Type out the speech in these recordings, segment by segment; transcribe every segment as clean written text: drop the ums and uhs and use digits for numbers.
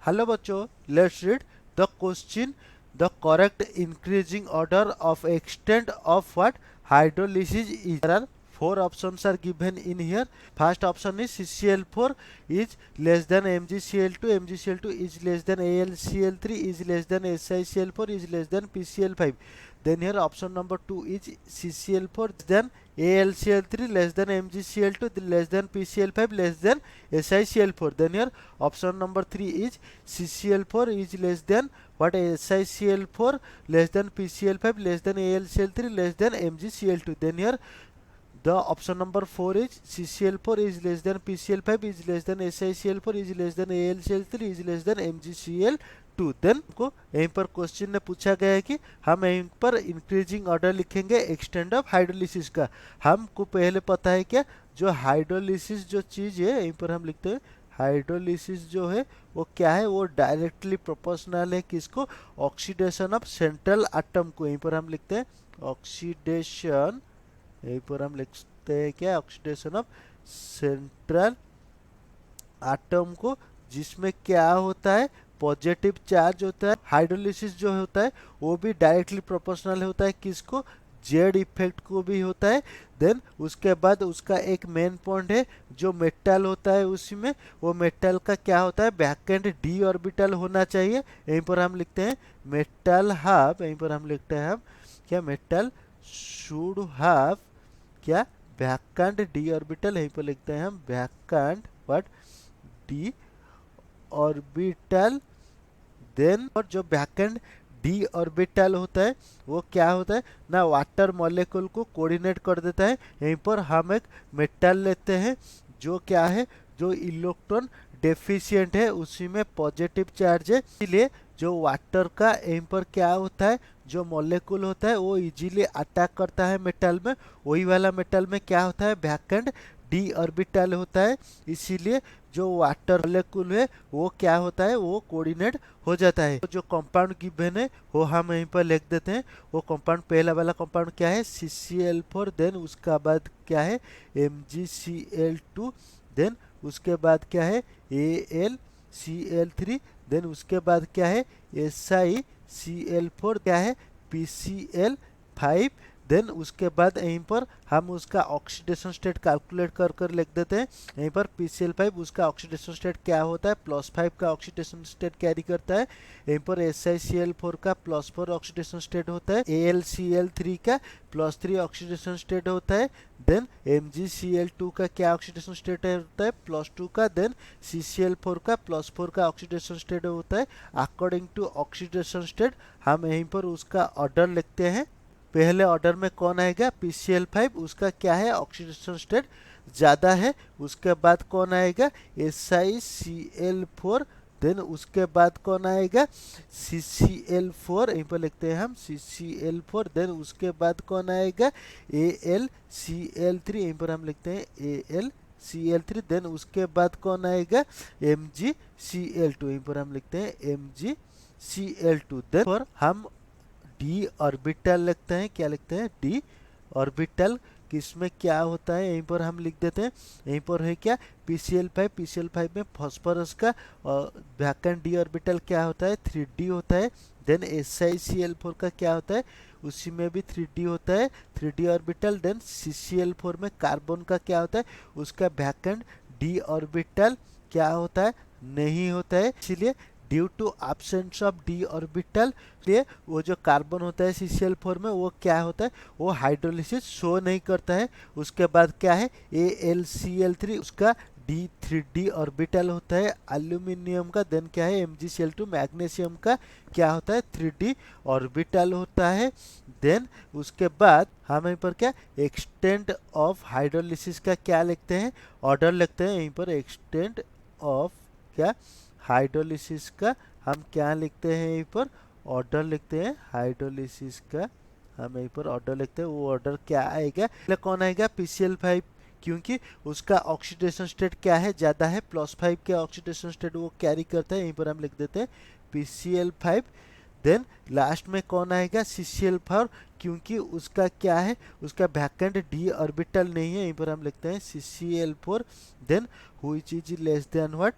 Hello बच्चों, let's read the question. The correct increasing order of extent of what hydrolysis is. There are four options are given in here. First option is CCl4 is less than MgCl2, MgCl2 is less than AlCl3 is less than SiCl4 is less than PCl5. Then here option number 2 is CCl4 than AlCl3 less than MgCl2 less than PCl5 less than SiCl4. Then here option number 3 is CCl4 is less than what SiCl4 less than PCl5 less than AlCl3 less than MgCl2. Then here the option number 4 is CCl4 is less than PCl5 is less than SiCl4 is less than AlCl3 is less than MgCl2. Then को यहीं पर question ने पूछा गया है कि हम यहीं पर इंक्रीजिंग ऑर्डर लिखेंगे एक्सटेंड ऑफ हाइड्रोलिसिस का। हमको पहले पता है क्या, जो हाइड्रोलिसिस जो चीज़ है यहीं पर हम लिखते हैं हाइड्रोलिसिस जो है वो क्या है, वो डायरेक्टली प्रोपोर्शनल है किसको, ऑक्सीडेशन ऑफ सेंट्रल एटम को। यहीं पर हम लिखते हैं ऑक्सीडेशन, यहीं पर हम लिखते हैं क्या, ऑक्सीडेशन ऑफ सेंट्रल एटम को, जिसमें क्या होता है पॉजिटिव चार्ज होता है। हाइड्रोलिसिस जो होता है वो भी डायरेक्टली प्रोपोर्शनल होता है किसको, जेड इफेक्ट को भी होता है। देन उसके बाद उसका एक मेन पॉइंट है जो मेटल होता है, उसी में वो मेटल का क्या होता है वैकेंट डी ऑर्बिटल होना चाहिए। यहीं पर हम लिखते हैं मेटल हैव, यहीं पर हम लिखते हैं हम क्या, मेटल शुड हैव क्या, वैकेंट डी ऑर्बिटल। यहीं पर लिखते हैं हम vacant what d orbital. Then और जो वैकेंट डी ऑर्बिटल होता है वो क्या होता है ना, वाटर मॉलिक्यूल को कोऑर्डिनेट कर देता है। यहीं पर हम एक मेटल लेते हैं जो क्या है, जो इलेक्ट्रॉन डेफिशिएंट है, उसी में पॉजिटिव चार्ज है, इसलिए जो वाटर का यहीं पर क्या होता है, जो मॉलिक्यूल होता है वो इजीली अटैक करता है मेटल में। वही वाला मेटल में क्या होता है वैकेंट डी ऑर्बिटल होता है, इसीलिए जो वाटर मॉलिक्यूल है वो क्या होता है, वो कोऑर्डिनेट हो जाता है। तो जो कंपाउंड गिवन है वो हम यहीं पर लिख देते हैं। वो कंपाउंड पहला वाला कंपाउंड क्या है CCl4, देन उसका बाद क्या है MgCl2, देन उसके बाद क्या है AlCl3, देन उसके बाद क्या है SiCl4, क्या है PCl5। देन उसके बाद यहीं पर हम उसका ऑक्सीडेशन स्टेट कैलकुलेट कर कर लिख देते हैं। यहीं पर PCl5 उसका ऑक्सीडेशन स्टेट क्या होता है, +5 का ऑक्सीडेशन स्टेट कैरी करता है। यहीं पर SiCl4 का +4 ऑक्सीडेशन स्टेट होता है, AlCl3 का +3 ऑक्सीडेशन स्टेट होता है। देन MgCl2 का क्या ऑक्सीडेशन स्टेट होता है, +2 का। देन CCl4 का +4 का ऑक्सीडेशन स्टेट होता है। अकॉर्डिंग टू ऑक्सीडेशन स्टेट हम यहीं पर उसका ऑर्डर लिखते हैं। पहले ऑर्डर में कौन आएगा PCl5, उसका क्या है ऑक्सीडेशन स्टेट ज़्यादा है। उसके बाद कौन आएगा SiCl4, देन उसके बाद कौन आएगा CCl4, यहीं पर लिखते हैं हम CCl4। देन उसके बाद कौन आएगा AlCl3, यहीं पर हम लिखते हैं AlCl3। देन उसके बाद कौन आएगा MgCl2, यहीं पर हम लिखते हैं MgCl2। देन पर हम डी ऑर्बिटल लिखते हैं, क्या लिखते हैं डी ऑर्बिटल, किसमें क्या होता है यहीं पर हम लिख देते हैं। यहीं पर है क्या PCl5 में फॉस्फोरस का वैकेंट डी ऑर्बिटल क्या होता है 3d होता है। देन SiCl4 का क्या होता है, उसी में भी 3d होता है 3d ऑर्बिटल। देन CCl4 में कार्बन का क्या होता है, उसका वैकेंट डी ऑर्बिटल क्या होता है, नहीं होता है, इसीलिए due to absence of d orbital लिए वो जो कार्बन होता है CCl4 में वो क्या होता है, वो हाइड्रोलिसिस शो नहीं करता है। उसके बाद क्या है AlCl3, उसका D3d ऑर्बिटल होता है एल्यूमिनियम का। देन क्या है MgCl2 मैग्नीशियम का क्या होता है 3d ऑर्बिटल होता है। देन उसके बाद हम यहीं पर क्या एक्सटेंट ऑफ हाइड्रोलिसिस का क्या लिखते हैं, ऑर्डर लिखते हैं। यहीं पर एक्सटेंट ऑफ क्या हाइड्रोलिसिस का हम क्या लिखते हैं, यहीं पर ऑर्डर लिखते हैं हाइड्रोलिसिस का, हम यहीं पर ऑर्डर लिखते हैं। वो ऑर्डर क्या आएगा, कौन आएगा PCl5, क्योंकि उसका ऑक्सीडेशन स्टेट क्या है ज़्यादा है, +5 के ऑक्सीडेशन स्टेट वो कैरी करता है। यहीं पर हम लिख देते हैं PCl5। देन लास्ट में कौन आएगा CCl4, क्योंकि उसका क्या है, उसका वैकेंट डी ऑर्बिटल नहीं है, यहीं पर हम लिखते हैं CCl4। Then which is less than what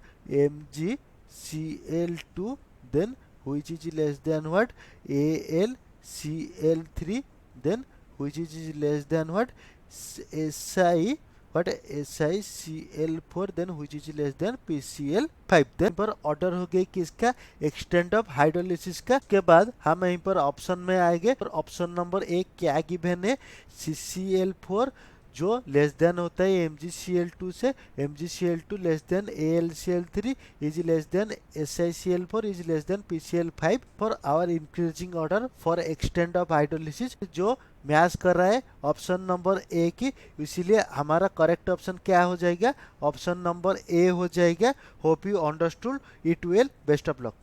Cl2, then which is less than what, AlCl3, then which is less than what, Si, what, SiCl4, then which is less than PCl5। then पर order हो गई किसका, extent of hydrolysis का। के बाद हम यहीं पर ऑप्शन में आएंगे और ऑप्शन नंबर एक क्या गिवन है, CCl4 जो लेस देन होता है MgCl2 से, MgCl2 less than AlCl3 is less than SiCl4 is less than PCl5 for our increasing order for extent of hydrolysis, जो मैच कर रहा है ऑप्शन नंबर ए की। इसीलिए हमारा करेक्ट ऑप्शन क्या हो जाएगा, ऑप्शन नंबर ए हो जाएगा। Hope you understood it well, best of luck.